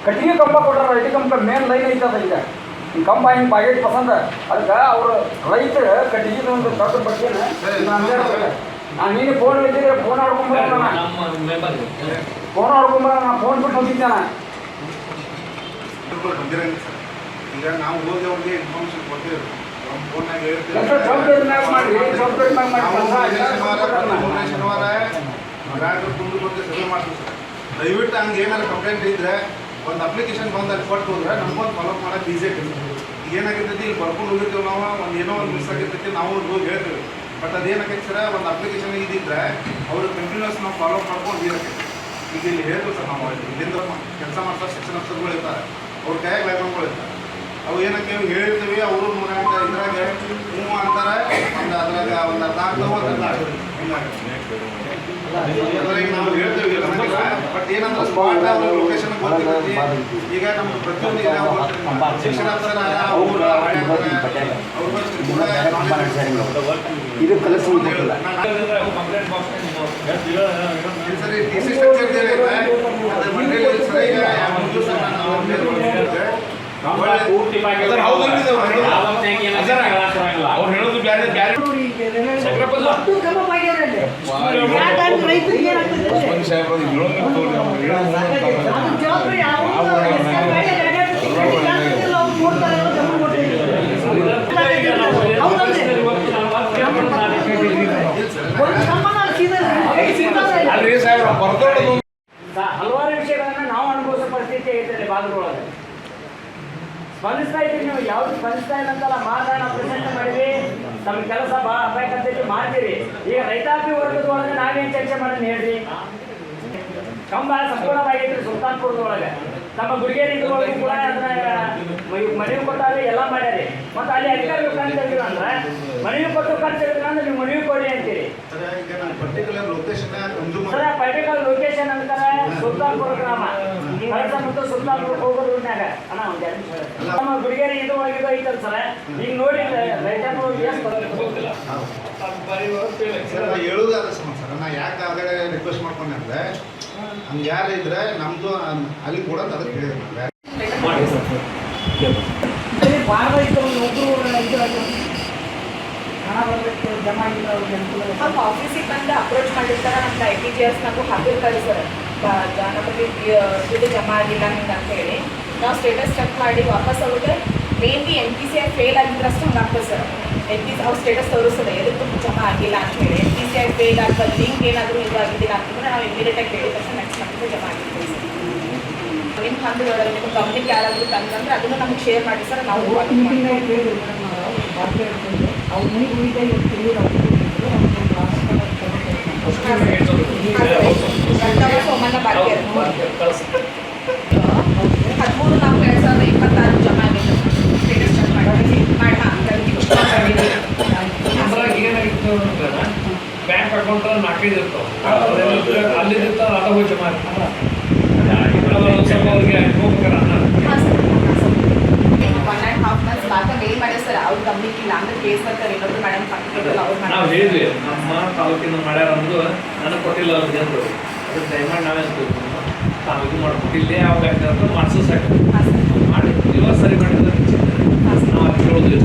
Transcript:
ಕಟ್ಟಿಗೆ ಕಂಬ ಕೊಟ್ಟಾರ, ಐಟಿ ಕಂಬ ಮೇನ್ ಲೈನ್ ಐತದ. ಈಗ ಈ ಕಂಬ ಹಿಂಗೆ ಬಾಗೇಟ್ ಪಸಂದ ಅದಕ್ಕೆ ಅವರು ರೈತರು ಕಟ್ಟಿಗೆ ಒಂದು ದೊಡ್ಡ ಬಗ್ಗೆ ನಾನು ನೀನು ಫೋನ್ ಇದ್ದಿದ್ರೆ ಫೋನ್ ಆಡ್ಕೊಂಬರ, ಫೋನ್ ಆಡ್ಕೊಂಬರ, ನಾನು ಫೋನ್ ಬಿಟ್ಟು ಹೋಗಿದ್ದೆ ನಾನು. ಈಗ ನಾವು ಹೋಗಿ ಅವ್ರಿಗೆ ಇನ್ಫಾರ್ಮೇಶನ್ ಕೊಡ್ತೀವಿ, ನಮ್ಮ ಫೋನ್ನಾಗ ಹೇಳ್ತೀವಿ. ಶನಿವಾರ ಗ್ರಾಹಕರು ಕುಂದು ಬಂದು ಸಭೆ ಮಾಡ್ತೀವಿ ಸರ್. ದಯವಿಟ್ಟು ಹಂಗೆ ಏನಾದ್ರು ಕಂಪ್ಲೇಂಟ್ ಇದ್ದರೆ ಒಂದು ಅಪ್ಲಿಕೇಶನ್ ಬಂದು ಅಲ್ಲಿ ಕೊಟ್ಟು ಹೋದ್ರೆ ನಮ್ಗೊಂದು ಫಾಲೋಅಪ್ ಮಾಡೋಕೆ ಈಸಿ ಆಗ್ತದೆ. ಈಗ ಏನಾಗಿರ್ತೈತಿ, ಇಲ್ಲಿ ಬರ್ಕೊಂಡು ಹೋಗಿರ್ತೀವಿ ನಾವು, ಒಂದು ಏನೋ ಒಂದು ಮಿಸ್ ಆಗಿರ್ತೈತಿ, ನಾವು ಹೋಗಿ ಹೇಳ್ತೀವಿ. ಬಟ್ ಅದೇನಾಗೈತೆ ಸರ್, ಒಂದು ಅಪ್ಲಿಕೇಶನ್ ಇದ್ದಿದ್ರೆ ಅವರು ಕಂಟಿನ್ಯೂಸ್ ನಾವು ಫಾಲೋಅಪ್ ಮಾಡ್ಕೊಂಡು ಇರಕ್ಕೆ. ಈಗ ಇಲ್ಲಿ ಹೇಳ್ತೀವಿ ಸರ್, ನಾವು ಇಲ್ಲಿಂದ ಕೆಲಸ ಮಾಡ್ತಾರೆ ಶಿಕ್ಷಣ ಅಫ್ಸರ್ಗಳು ಇರ್ತಾರೆ, ಅವ್ರ ಕೈಯಾಗ ಲೈಬ್ರರಿಗಳು ಇರ್ತಾರೆ. ಅವು ಏನಕ್ಕೆ ಹೇಳಿರ್ತೀವಿ, ಅವರು ಇದ್ರಾಗ ಹ್ಞೂ ಅಂತಾರೆ, ಒಂದು ಅದ್ರಾಗ ಒಂದು ಅರ್ಧ ಆಗ್ತಾವೆ, ಒಂದು ಅರ್ಧ ಅದ್ರಾಗ ನಾವು ಹೇಳ್ತೀವಿ. ಬಟ್ ಏನಂದ್ರೆ ಸ್ಪಾಟ್ ಅವ್ರ ಲೊಕೇಶನ್ ಗೊತ್ತಿರ್ತೈತಿ. ಈಗ ನಮ್ಗೆ ಪ್ರತಿಯೊಂದು ಶಿಕ್ಷಣ ಅಫ್ಸರ್ ಇದು ಕಲಸ ಸರಿ ಟಿ ಸಿ ಸ್ಟ್ರಕ್ಚರ್ ಹಲವಾರು ವಿಷಯಗಳನ್ನು ನಾವು ಅನುಭವಿಸೋ ಪರಿಸ್ಥಿತಿ ಐತೆ ಬಾಗಿಲೊಳಗೆ. ಸ್ಪಂದಿಸ್ತಾ ಇದ್ದೀವಿ, ನೀವು ಯಾವ್ದು ಸ್ಪಂದಿಸ್ತಾ ಇಲ್ಲ ಅಂತಲ್ಲ, ಮಾತಾಡ ಪ್ರೆಸೆಂಟ್ ಮಾಡಿದ್ವಿ, ತಮ್ಮ ಕೆಲಸ ಭಾಳ ಅಪಾಯಕಂತೈತಿ ಮಾಡ್ತೀವಿ. ಈಗ ರೈತಾಪಿ ವರ್ಗದೊಳಗೆ ನಾವೇನು ಚರ್ಚೆ ಮಾಡೋಣ ಹೇಳ್ರಿ. ಕಂಬ ಸಂಪೂರ್ಣವಾಗಿತ್ತು ಸುಲ್ತಾನ್ಪುರದೊಳಗೆ, ನಮ್ಮ ಗುಡಿಗೇರಿ ಇದ್ರೊಳಗೂ ಕೂಡ ಅದನ್ನ ಮನವಿ ಕೊಟ್ಟಾರೆ, ಎಲ್ಲ ಮಾಡ್ಯಾರಿ. ಮತ್ತು ಅಲ್ಲಿ ಅಧಿಕಾರಿಗಳು ಕಂಡು ತೆಗೆದಿಲ್ಲ ಅಂದ್ರೆ ಮನವಿ ಕೊಟ್ಟು ಕಂಡು ತೆಗೆದಿಲ್ಲ ಅಂದ್ರೆ ನೀವು ಮನವಿ ಕೊಡಿ ಅಂತೀರಿ ಪರ್ಟಿಕ್ಯುಲರ್ ಲೊಕೇಶನ್ ಅಂತಾರೆ. ಸುಲ್ತಾನ್ಪುರ ಗ್ರಾಮ ಕಳಸ ಮತ್ತು ಸುಲ್ತಾನ್ಪುರ ಹೋಗೋ ರೋಡ್ನಾಗ ಅಣ್ಣ ಒಂದು 2 ನಿಮಿಷ ನಮ್ಮ ಗುಡಿಗೇರಿ ಇದು ಒಳಗಿದು ಐತಲ್ಲ ಸರ್. ಈಗ ನೋಡಿ ರೈತರು ಹೇಳುವುದಾದ ಸರ್, ನಾ ಯಾಕೆ ಆಗಲೇ ರಿಕ್ವೆಸ್ಟ್ ಮಾಡ್ಕೊಂಡೆ ಅಂದರೆ ಹಂಗೆ ಯಾರು ಇದ್ರೆ ನಮ್ಮದು ಅಲ್ಲಿ ಕೂಡ ಅದಕ್ಕೆ ಹೇಳಿದ್ರು ಭಾಳ ಇತ್ತು ಒಬ್ಬರು ಹಣ ಬರಬೇಕು ಜಮಾ ಆಗಿಲ್ಲ ಅವ್ರಿಗೆ ಅನುಕೂಲ. ಅವ್ರು ಆಫೀಸಿಗೆ ಬಂದು ಅಪ್ರೋಚ್ ಮಾಡಿರ್ತಾರೆ, ನಮ್ದು ITGS ಹಾಕಿರ್ತಾರೆ ಸರ್, ನಮಗೆ ದುಡ್ಡು ಜಮಾ ಆಗಿಲ್ಲ ಹಿಂಗೆ ಅಂತೇಳಿ. ನಾವು ಸ್ಟೇಟಸ್ ಚೆಕ್ ಮಾಡಿ ವಾಪಸ್ ಅವ್ರಿಗೆ ಮೇನ್ಲಿ NPCI ಫೇಲ್ ಆಗಿದ್ರೆ ಅಷ್ಟು ಹಂಗೆ ಆಗ್ತದೆ ಸರ್. ಅವ್ರು ಸ್ಟೇಟಸ್ ತೋರಿಸ್ತದೆ ಎದಕ್ಕೆ ಜಮಾ ಆಗಿಲ್ಲ ಅಂತೇಳಿ. NPCI ಫೇಲ್ ಆಗ್ತದೆ, ಲಿಂಕ್ ಏನಾದರೂ ಇದು ಆಗಿದ್ದಿಲ್ಲ ಅಂತಂದರೆ ನಾವು ಇಮಿಡಿಯೇಟಾಗಿ ಹೇಳಿದ ತಕ್ಷಣ ನೆಕ್ಸ್ಟ್ ಮಂತ್ಗೆ ಜಮಾ ಆಗಿರ್ತೀವಿ ಸರ್. ನಿಮ್ಮ ಹಂತದೊಳಗೆ ನಿಮ್ಮ ಗಮನಕ್ಕೆ ಯಾರಾದರೂ ತಂದಂದ್ರೆ ಅದನ್ನು ನಮಗೆ ಶೇರ್ ಮಾಡಿ ಸರ್. ನಾವು ಸೋಮಣ್ಣ ಬಾಕಿ 13/4/2026 ಜಮಾ ಆಗಿದೆ. ಸ್ಟೇಟಸ್ ಚೆಕ್ ಮಾಡಿ ಏನಾಗಿತ್ತು ಬ್ಯಾಂಕ್ ಅಕೌಂಟ್ ನಾಲ್ಕೈದು ಇರ್ತಾವೆ, ಅಲ್ಲಿರ್ತಾವೆ, ಅದು ಹೋಗಿ ಜಮಾ ಆಗ್ತದೆ. ಸ್ವಲ್ಪ ಅವ್ರಿಗೆ ಹೋಗ್ಬೇಕಾರ 1.5 months ಬ್ಯಾಕ್ ಮೇಲ್ ಮಾಡಿ ಸರ್, ಅವ್ರು ಗಮನಿಕ್ಕಿಲ್ಲ ಅಂದ್ರೆ ಕೇಸ್ ಬರ್ತಾರೆ. ಇನ್ನೊಬ್ರು ಮೇಡಮ್ ನಾವು ಹೇಳಿದ್ವಿ, ನಮ್ಮ ತಾಲೂಕಿನ ಮಾಡ್ಯಾರ ಅಂದು ನನಗೆ ಕೊಟ್ಟಿಲ್ಲ ಅವ್ರಿಗೆ ಜನರು. ಅದಕ್ಕೆ ದಯಮಾಡಿ ನಾವೇ ತಾವು ಇದು ಮಾಡ್ಕೊಟ್ಟಿಲ್ಲೇ ಯಾವ ಬ್ಯಾಂಕ್ ಅಂತ ಮಾಡಿಸೋ ಸಾಕು ಮಾಡಿ ಇವಾಗ ಸರಿ ಮಾಡಿದ್ರೆ ನಾವು ಅದು ಕೇಳೋದಿಲ್ಲ.